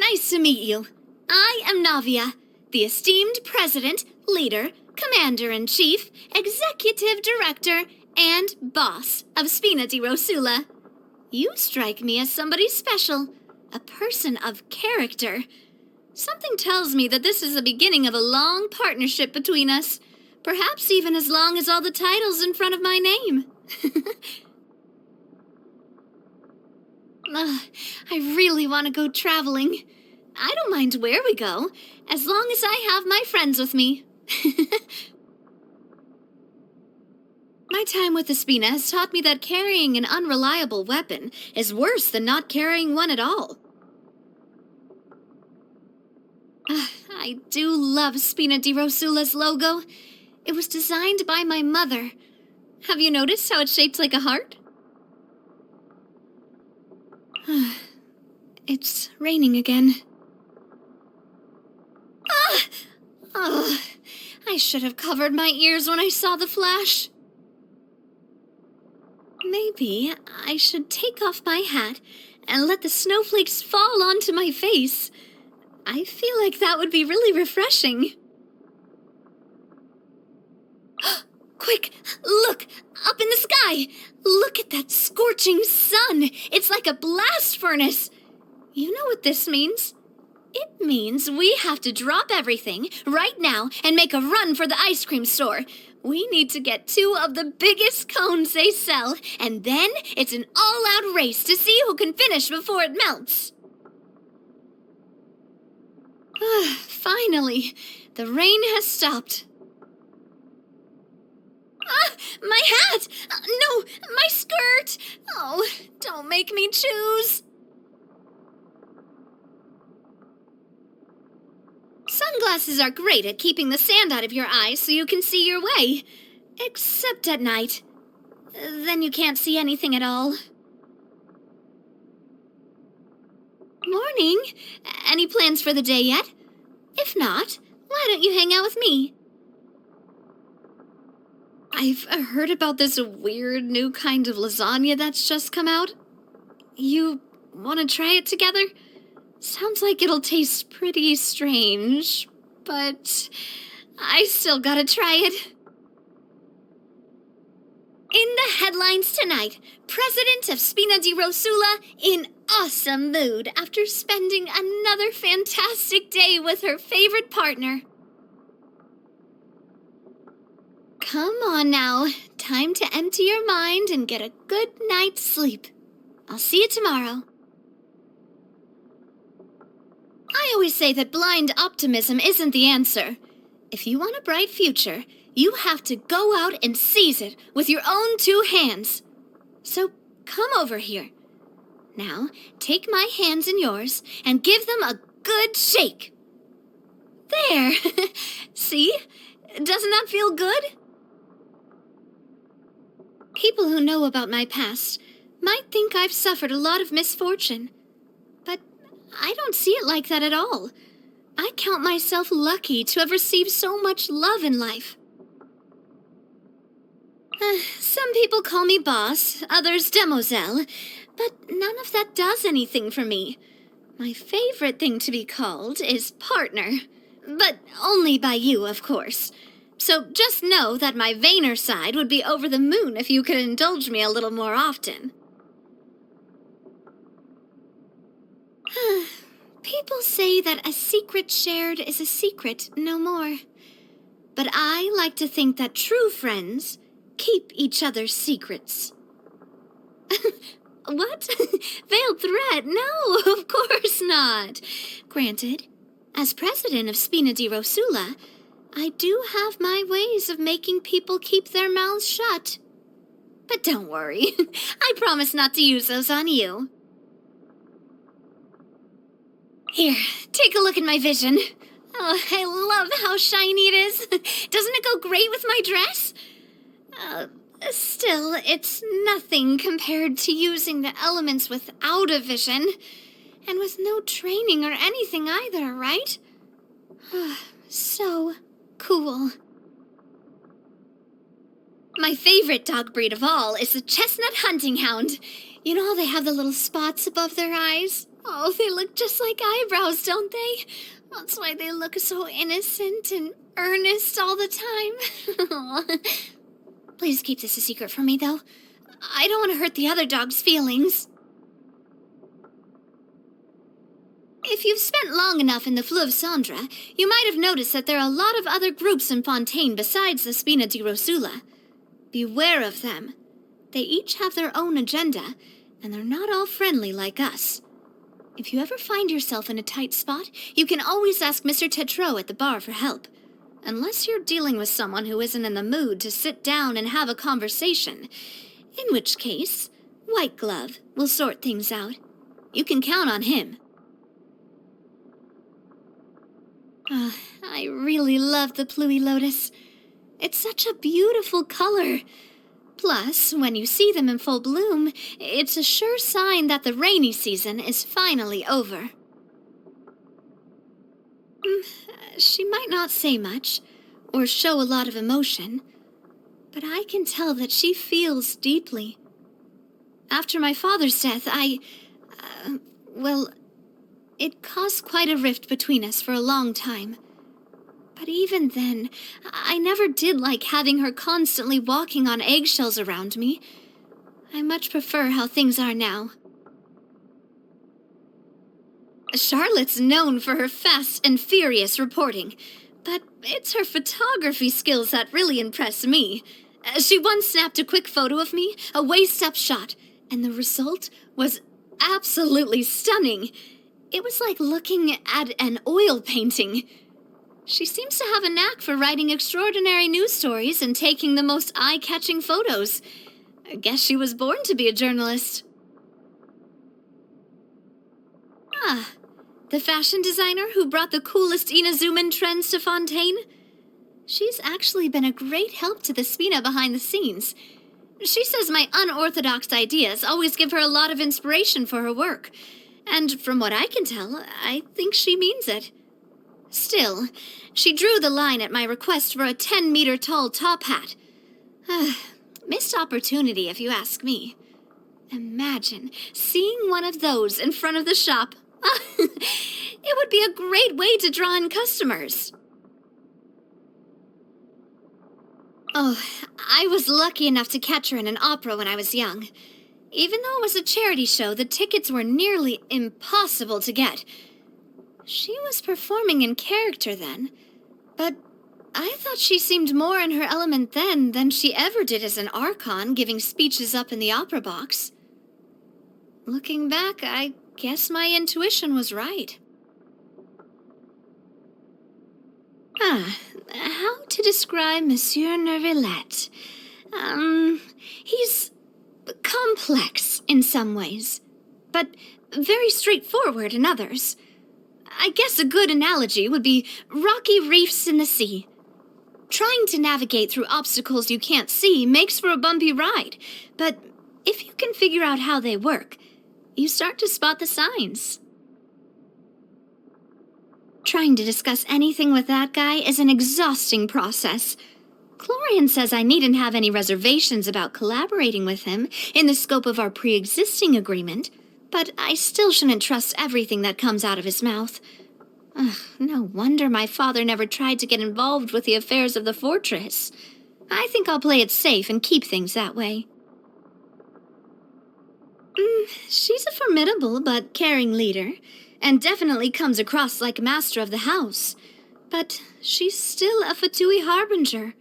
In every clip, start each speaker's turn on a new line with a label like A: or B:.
A: Nice to meet you. I am Navia, the esteemed president, leader, commander-in-chief, executive director, and boss of Spina di Rosula. You strike me as somebody special, a person of character. Something tells me that this is the beginning of a long partnership between us, perhaps even as long as all the titles in front of my name. I really want to go traveling. I don't mind where we go, as long as I have my friends with me. My time with the Spina has taught me that carrying an unreliable weapon is worse than not carrying one at all. I do love Spina di Rosula's logo. It was designed by my mother. Have you noticed how it's shaped like a heart? It's raining again. Oh, I should have covered my ears when I saw the flash. Maybe I should take off my hat and let the snowflakes fall onto my face. I feel like that would be really refreshing. Quick, look, up in the sky. Look at that scorching sun. It's like a blast furnace. You know what this means? It means we have to drop everything right now and make a run for the ice cream store. We need to get 2 of the biggest cones they sell, and then it's an all-out race to see who can finish before it melts. Finally, the rain has stopped. My hat! No, my skirt! Oh, don't make me choose. Sunglasses are great at keeping the sand out of your eyes so you can see your way. Except at night. Then you can't see anything at all. Morning. Any plans for the day yet? If not, why don't you hang out with me? I've heard about this weird new kind of lasagna that's just come out. You want to try it together? Sounds like it'll taste pretty strange, but I still gotta try it. In the headlines tonight, President of Spina di Rosula in awesome mood after spending another fantastic day with her favorite partner. Come on now, time to empty your mind and get a good night's sleep. I'll see you tomorrow. I always say that blind optimism isn't the answer. If you want a bright future, you have to go out and seize it with your own 2 hands. So come over here. Now, take my hands in yours and give them a good shake. There. See? Doesn't that feel good? People who know about my past might think I've suffered a lot of misfortune. But I don't see it like that at all. I count myself lucky to have received so much love in life. Some people call me boss, others demoiselle, but none of that does anything for me. My favorite thing to be called is partner, but only by you, of course. So just know that my vainer side would be over the moon if you could indulge me a little more often. People say that a secret shared is a secret no more. But I like to think that true friends keep each other's secrets. What? Veiled threat? No, of course not. Granted, as president of Spina di Rosula, I do have my ways of making people keep their mouths shut. But don't worry, I promise not to use those on you. Here, take a look at my vision. Oh, I love how shiny it is. Doesn't it go great with my dress? Still, it's nothing compared to using the elements without a vision. And with no training or anything either, right? So cool. My favorite dog breed of all is the chestnut hunting hound. You know how they have the little spots above their eyes? Oh, they look just like eyebrows, don't they? That's why they look so innocent and earnest all the time. Please keep this a secret from me, though. I don't want to hurt the other dog's feelings. If you've spent long enough in the Fleuve Cendre, you might have noticed that there are a lot of other groups in Fontaine besides the Spina di Rosula. Beware of them. They each have their own agenda, and they're not all friendly like us. If you ever find yourself in a tight spot, you can always ask Mr. Tetreault at the bar for help. Unless you're dealing with someone who isn't in the mood to sit down and have a conversation. In which case, White Glove will sort things out. You can count on him. I really love the Pluie Lotus. It's such a beautiful color. Plus, when you see them in full bloom, it's a sure sign that the rainy season is finally over. She might not say much, or show a lot of emotion, but I can tell that she feels deeply. After my father's death, it caused quite a rift between us for a long time. But even then, I never did like having her constantly walking on eggshells around me. I much prefer how things are now. Charlotte's known for her fast and furious reporting, but it's her photography skills that really impress me. She once snapped a quick photo of me, a waist-up shot, and the result was absolutely stunning. It was like looking at an oil painting. She seems to have a knack for writing extraordinary news stories and taking the most eye-catching photos. I guess she was born to be a journalist. The fashion designer who brought the coolest Inazuman trends to Fontaine? She's actually been a great help to the Spina behind the scenes. She says my unorthodox ideas always give her a lot of inspiration for her work. And from what I can tell, I think she means it. Still, she drew the line at my request for a 10-meter-tall top hat. Missed opportunity, if you ask me. Imagine seeing one of those in front of the shop. It would be a great way to draw in customers. Oh, I was lucky enough to catch her in an opera when I was young. Even though it was a charity show, the tickets were nearly impossible to get. She was performing in character then, but I thought she seemed more in her element then than she ever did as an archon giving speeches up in the opera box. Looking back, I guess my intuition was right. How to describe Monsieur Neuvillette? He's complex in some ways, but very straightforward in others. I guess a good analogy would be rocky reefs in the sea. Trying to navigate through obstacles you can't see makes for a bumpy ride, but if you can figure out how they work, you start to spot the signs. Trying to discuss anything with that guy is an exhausting process. Clorian says I needn't have any reservations about collaborating with him in the scope of our pre-existing agreement, but I still shouldn't trust everything that comes out of his mouth. No wonder my father never tried to get involved with the affairs of the fortress. I think I'll play it safe and keep things that way. She's a formidable but caring leader, and definitely comes across like a master of the house. But she's still a Fatui harbinger,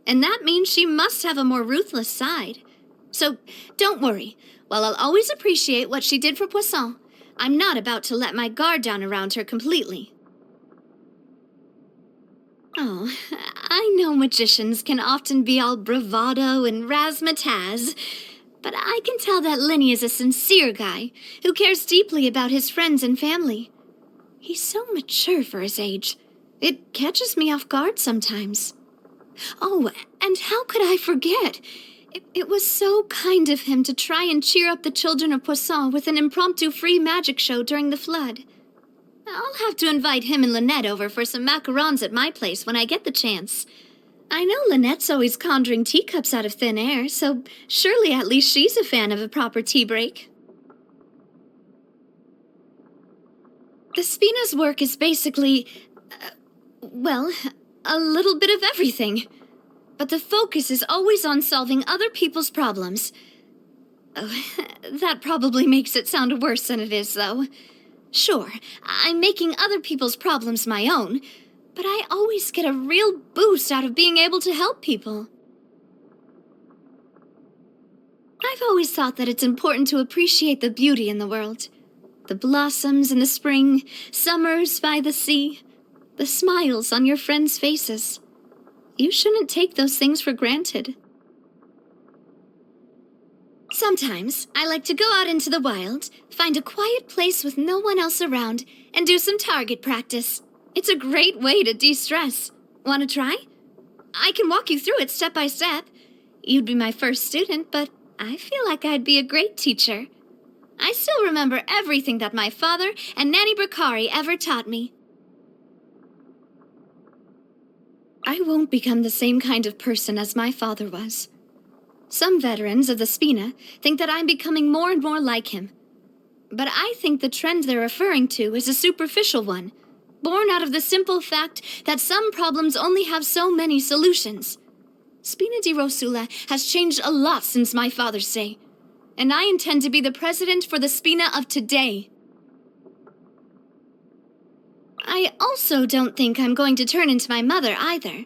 A: and that means she must have a more ruthless side. So don't worry. While I'll always appreciate what she did for Poisson, I'm not about to let my guard down around her completely. Oh, I know magicians can often be all bravado and razzmatazz, but I can tell that Linny is a sincere guy who cares deeply about his friends and family. He's so mature for his age. It catches me off guard sometimes. Oh, and how could I forget? It was so kind of him to try and cheer up the children of Poisson with an impromptu free magic show during the flood. I'll have to invite him and Lynette over for some macarons at my place when I get the chance. I know Lynette's always conjuring teacups out of thin air, so surely at least she's a fan of a proper tea break. The Spina's work is basically, well, a little bit of everything. But the focus is always on solving other people's problems. Oh, that probably makes it sound worse than it is, though. Sure, I'm making other people's problems my own, but I always get a real boost out of being able to help people. I've always thought that it's important to appreciate the beauty in the world. The blossoms in the spring, summers by the sea, the smiles on your friends' faces. You shouldn't take those things for granted. Sometimes, I like to go out into the wild, find a quiet place with no one else around, and do some target practice. It's a great way to de-stress. Want to try? I can walk you through it step by step. You'd be my first student, but I feel like I'd be a great teacher. I still remember everything that my father and Nanny Bakari ever taught me. I won't become the same kind of person as my father was. Some veterans of the Spina think that I'm becoming more and more like him. But I think the trend they're referring to is a superficial one, born out of the simple fact that some problems only have so many solutions. Spina di Rosula has changed a lot since my father's day, and I intend to be the president for the Spina of today. I also don't think I'm going to turn into my mother either.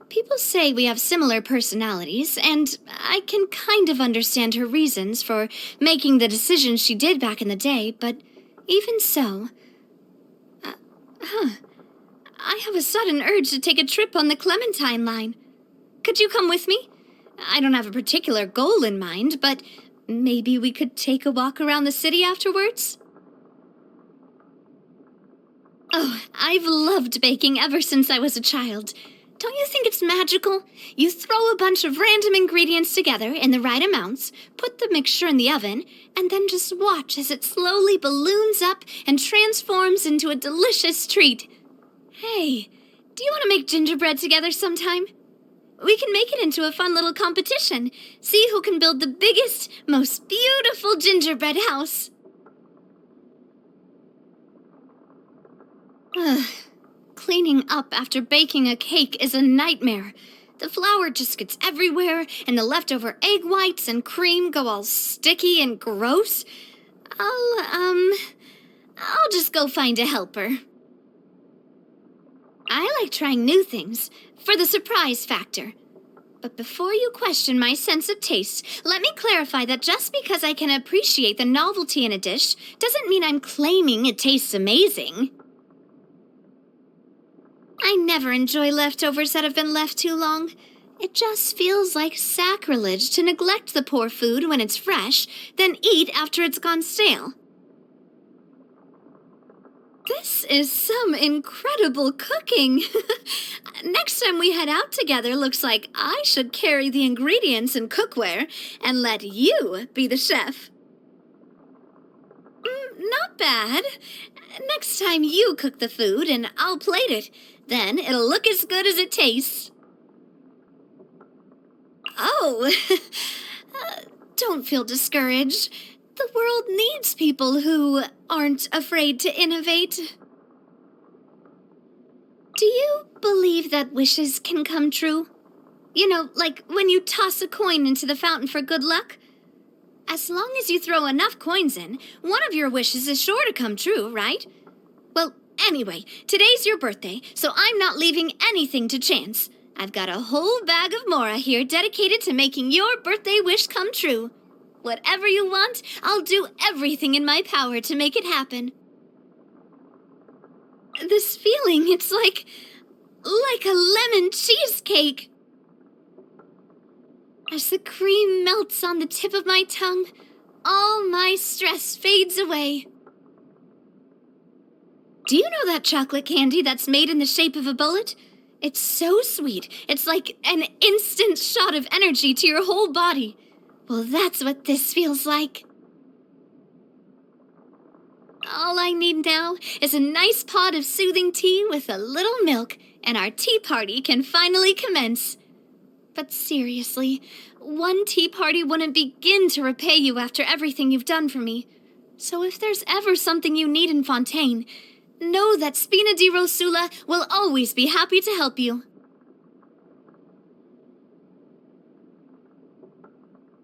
A: People say we have similar personalities, and I can kind of understand her reasons for making the decisions she did back in the day, but even so... I have a sudden urge to take a trip on the Clementine line. Could you come with me? I don't have a particular goal in mind, but maybe we could take a walk around the city afterwards? Oh, I've loved baking ever since I was a child. Don't you think it's magical? You throw a bunch of random ingredients together in the right amounts, put the mixture in the oven, and then just watch as it slowly balloons up and transforms into a delicious treat. Hey, do you want to make gingerbread together sometime? We can make it into a fun little competition. See who can build the biggest, most beautiful gingerbread house. Cleaning up after baking a cake is a nightmare. The flour just gets everywhere, and the leftover egg whites and cream go all sticky and gross. I'll just go find a helper. I like trying new things, for the surprise factor. But before you question my sense of taste, let me clarify that just because I can appreciate the novelty in a dish doesn't mean I'm claiming it tastes amazing. I never enjoy leftovers that have been left too long. It just feels like sacrilege to neglect the poor food when it's fresh, then eat after it's gone stale. This is some incredible cooking. Next time we head out together, looks like I should carry the ingredients and cookware and let you be the chef. Not bad. Next time you cook the food and I'll plate it. Then it'll look as good as it tastes. Oh, don't feel discouraged. The world needs people who aren't afraid to innovate. Do you believe that wishes can come true? You know, like when you toss a coin into the fountain for good luck? As long as you throw enough coins in, one of your wishes is sure to come true, right? Well, anyway, today's your birthday, so I'm not leaving anything to chance. I've got a whole bag of mora here dedicated to making your birthday wish come true. Whatever you want, I'll do everything in my power to make it happen. This feeling, it's like a lemon cheesecake. As the cream melts on the tip of my tongue, all my stress fades away. Do you know that chocolate candy that's made in the shape of a bullet? It's so sweet. It's like an instant shot of energy to your whole body. Well, that's what this feels like. All I need now is a nice pot of soothing tea with a little milk, and our tea party can finally commence. But seriously, one tea party wouldn't begin to repay you after everything you've done for me. So if there's ever something you need in Fontaine, Know that Spina di Rosula will always be happy to help you.